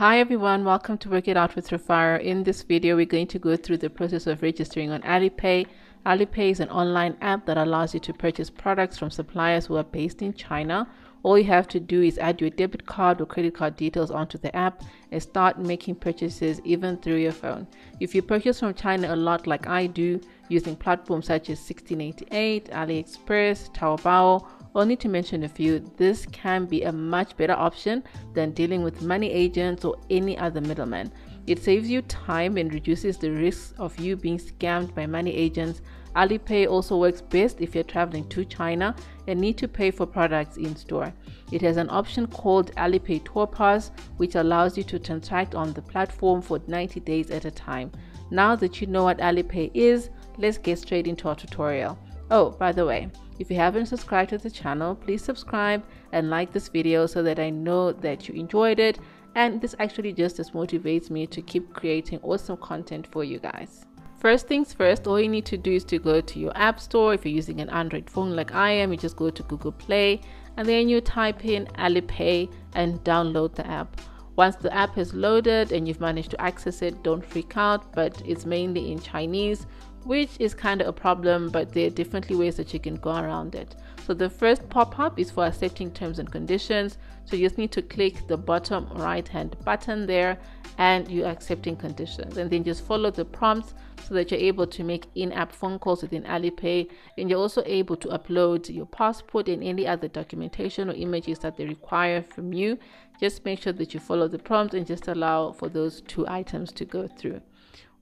Hi everyone, welcome to Work It Out with Rafara. In this video, we're going to go through the process of registering on Alipay. Alipay is an online app that allows you to purchase products from suppliers who are based in China. All you have to do is add your debit card or credit card details onto the app and start making purchases even through your phone. If you purchase from China a lot like I do, using platforms such as 1688, AliExpress, Taobao, only to mention a few, this can be a much better option than dealing with money agents or any other middleman. It saves you time and reduces the risks of you being scammed by money agents. Alipay also works best if you're traveling to China and need to pay for products in store. It has an option called Alipay Tour Pass, which allows you to transact on the platform for 90 days at a time. Now that you know what Alipay is, let's get straight into our tutorial. Oh, by the way, if you haven't subscribed to the channel, please subscribe and like this video so that I know that you enjoyed it, and this actually just motivates me to keep creating awesome content for you guys. First things first, all you need to do is to go to your app store. If you're using an Android phone like I am, you just go to Google Play and then you type in Alipay and download the app. Once the app is loaded and you've managed to access it, don't freak out, but it's mainly in Chinese, which is kind of a problem, but there are definitely ways that you can go around it. So the first pop-up is for accepting terms and conditions. So you just need to click the bottom right hand button there and you're accepting conditions, and then just follow the prompts so that you're able to make in-app phone calls within Alipay, and you're also able to upload your passport and any other documentation or images that they require from you. Just make sure that you follow the prompts and just allow for those two items to go through.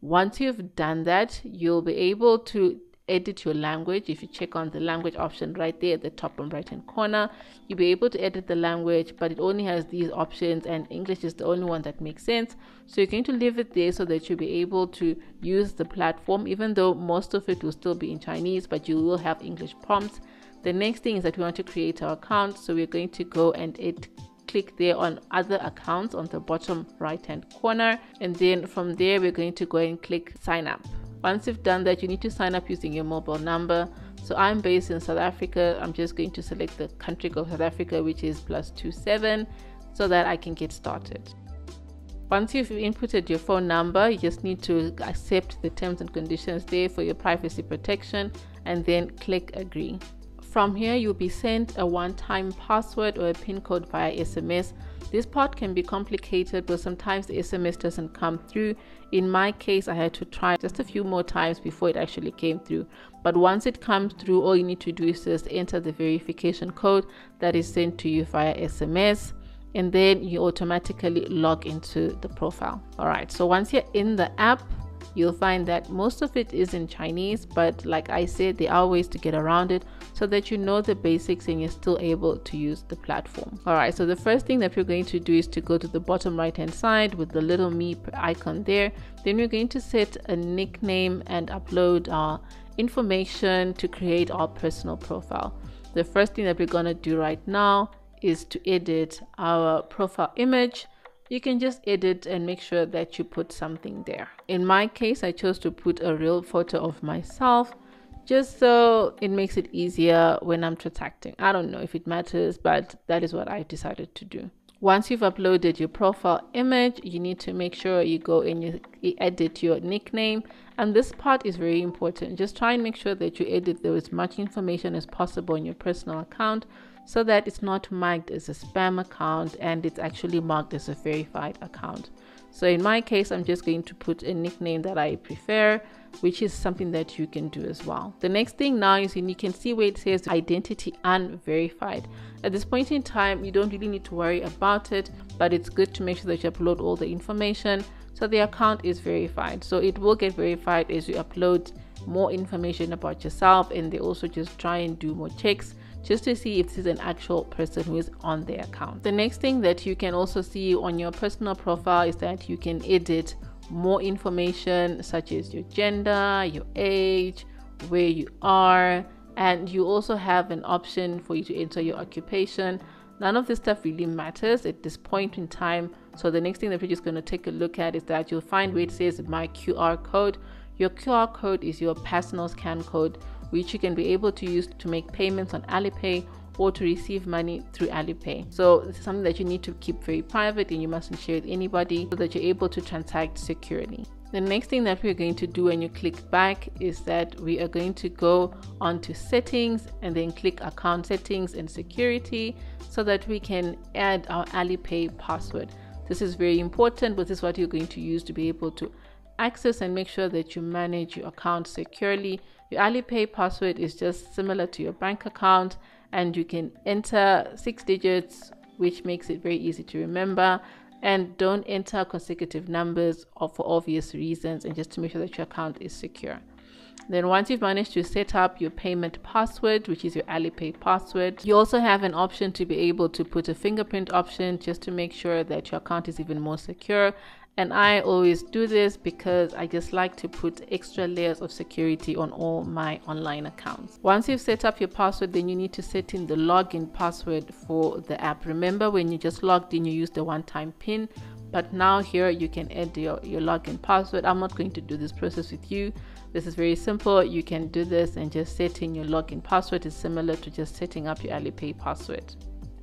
Once you've done that, you'll be able to edit your language. If you check on the language option right there at the top right hand corner, you'll be able to edit the language, but it only has these options and English is the only one that makes sense. So you're going to leave it there so that you'll be able to use the platform, even though most of it will still be in Chinese, but you will have English prompts. The next thing is that we want to create our account. So we're going to go and click there on other accounts on the bottom right hand corner, and then from there we're going to go and click sign up. Once you've done that, you need to sign up using your mobile number. So I'm based in South Africa. I'm just going to select the country of South Africa, which is +27, so that I can get started. Once you've inputted your phone number, you just need to accept the terms and conditions there for your privacy protection and then click agree. From here, you'll be sent a one-time password or a PIN code via SMS. This part can be complicated, but sometimes the SMS doesn't come through. In my case, I had to try just a few more times before it actually came through. But once it comes through, all you need to do is just enter the verification code that is sent to you via SMS, and then you automatically log into the profile. All right, so once you're in the app, you'll find that most of it is in Chinese, but like I said, there are ways to get around it so that you know the basics and you're still able to use the platform. All right, so the first thing that we're going to do is to go to the bottom right hand side with the little me icon there. Then we're going to set a nickname and upload our information to create our personal profile. The first thing that we're going to do right now is to edit our profile image. You can just edit and make sure that you put something there. In my case, I chose to put a real photo of myself just so it makes it easier when I'm transacting. I don't know if it matters, but that is what I decided to do. Once you've uploaded your profile image, you need to make sure you go and you edit your nickname. And this part is very important. Just try and make sure that you edit there as much information as possible in your personal account, so that it's not marked as a spam account and it's actually marked as a verified account. So in my case, I'm just going to put a nickname that I prefer, which is something that you can do as well. The next thing now is you can see where it says identity unverified. At this point in time, you don't really need to worry about it, but it's good to make sure that you upload all the information so the account is verified. So it will get verified as you upload more information about yourself, and they also just try and do more checks just to see if this is an actual person who is on their account. The next thing that you can also see on your personal profile is that you can edit more information such as your gender, your age, where you are, and you also have an option for you to enter your occupation. None of this stuff really matters at this point in time. So the next thing that we're just going to take a look at is that you'll find where it says my QR code. Your QR code is your personal scan code, which you can be able to use to make payments on Alipay or to receive money through Alipay. So this is something that you need to keep very private and you mustn't share with anybody so that you're able to transact securely. The next thing that we're going to do when you click back is that we are going to go onto settings and then click account settings and security so that we can add our Alipay password. This is very important, but this is what you're going to use to be able to access and make sure that you manage your account securely. Your Alipay password is just similar to your bank account, and you can enter 6 digits, which makes it very easy to remember. And don't enter consecutive numbers for obvious reasons, and just to make sure that your account is secure. Then once you've managed to set up your payment password, which is your Alipay password, you also have an option to be able to put a fingerprint option just to make sure that your account is even more secure. And I always do this because I just like to put extra layers of security on all my online accounts. Once you've set up your password, then you need to set in the login password for the app. Remember, when you just logged in, you used the one-time PIN, but now here you can add your login password. I'm not going to do this process with you. This is very simple. You can do this and just set in your login password. It's similar to just setting up your Alipay password.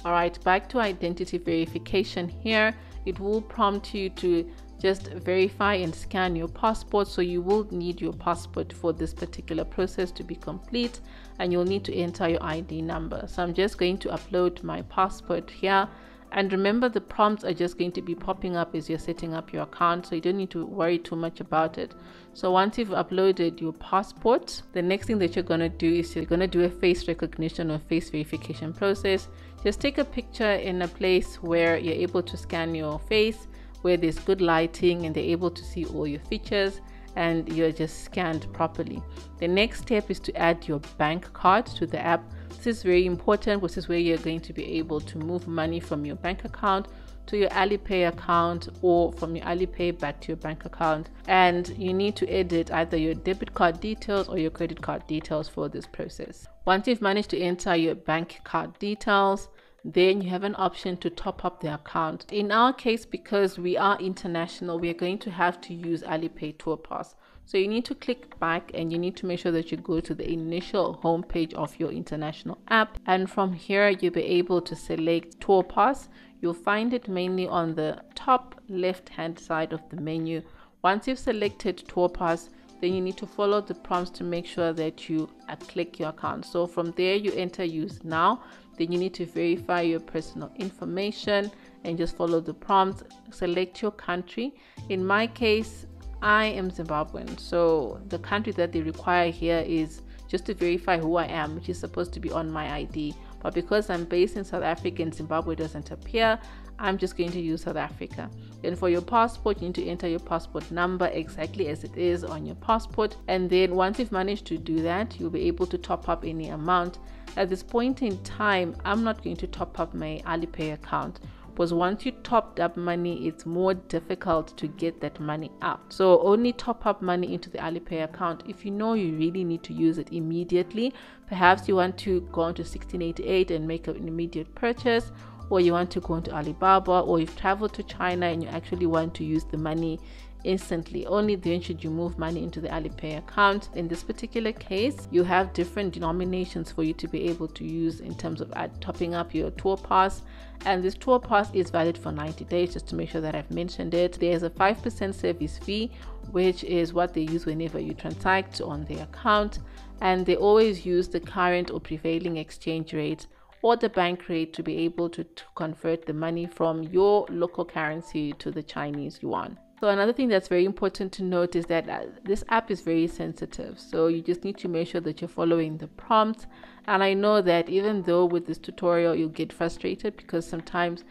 All right, back to identity verification here. It will prompt you to just verify and scan your passport. So you will need your passport for this particular process to be complete, and you'll need to enter your ID number. So I'm just going to upload my passport here. And remember, the prompts are just going to be popping up as you're setting up your account, so you don't need to worry too much about it. So once you've uploaded your passport, the next thing that you're going to do is you're going to do a face recognition or face verification process. Just take a picture in a place where you're able to scan your face, where there's good lighting and they're able to see all your features, and you're just scanned properly. The next step is to add your bank card to the app. This is very important. This is where you're going to be able to move money from your bank account to your Alipay account, or from your Alipay back to your bank account. And you need to edit either your debit card details or your credit card details for this process. Once you've managed to enter your bank card details, then you have an option to top up the account. In our case, because we are international, we are going to have to use Alipay Tour Pass. So you need to click back and you need to make sure that you go to the initial homepage of your international app. And from here, you'll be able to select Tour Pass. You'll find it mainly on the top left-hand side of the menu. Once you've selected Tour Pass, then you need to follow the prompts to make sure that you click your account. So from there, you enter use now. Then you need to verify your personal information and just follow the prompts. Select your country. In my case, I am Zimbabwean, so the country that they require here is just to verify who I am, which is supposed to be on my ID. But because I'm based in South Africa and Zimbabwe doesn't appear, I'm just going to use South Africa. Then for your passport, you need to enter your passport number exactly as it is on your passport. And then once you've managed to do that, you'll be able to top up any amount. At this point in time, I'm not going to top up my Alipay account, because once you topped up money, it's more difficult to get that money out. So only top up money into the Alipay account if you know you really need to use it immediately. Perhaps you want to go onto 1688 and make an immediate purchase, or you want to go into Alibaba, or you've traveled to China and you actually want to use the money instantly. Only then should you move money into the Alipay account. In this particular case, you have different denominations for you to be able to use in terms of topping up your tour pass, and this tour pass is valid for 90 days, just to make sure that I've mentioned it. There's a 5% service fee, which is what they use whenever you transact on their account, and they always use the current or prevailing exchange rate or the bank rate to be able to convert the money from your local currency to the Chinese yuan. So another thing that's very important to note is that this app is very sensitive. So you just need to make sure that you're following the prompts. And I know that even though with this tutorial, you'll get frustrated because sometimes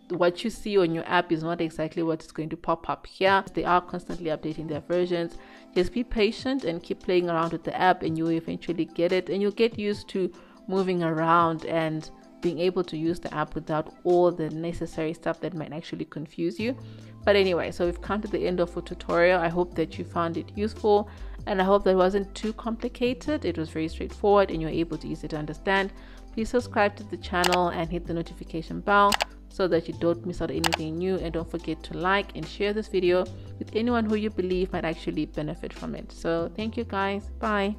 what you see on your app is not exactly what is going to pop up here. They are constantly updating their versions. Just be patient and keep playing around with the app, and you'll eventually get it, and you'll get used to moving around and being able to use the app without all the necessary stuff that might actually confuse you. But anyway, so we've come to the end of our tutorial. I hope that you found it useful, and I hope that it wasn't too complicated. It was very straightforward and you're able to easily understand. Please subscribe to the channel and hit the notification bell so that you don't miss out anything new, and don't forget to like and share this video with anyone who you believe might actually benefit from it. So thank you guys. Bye.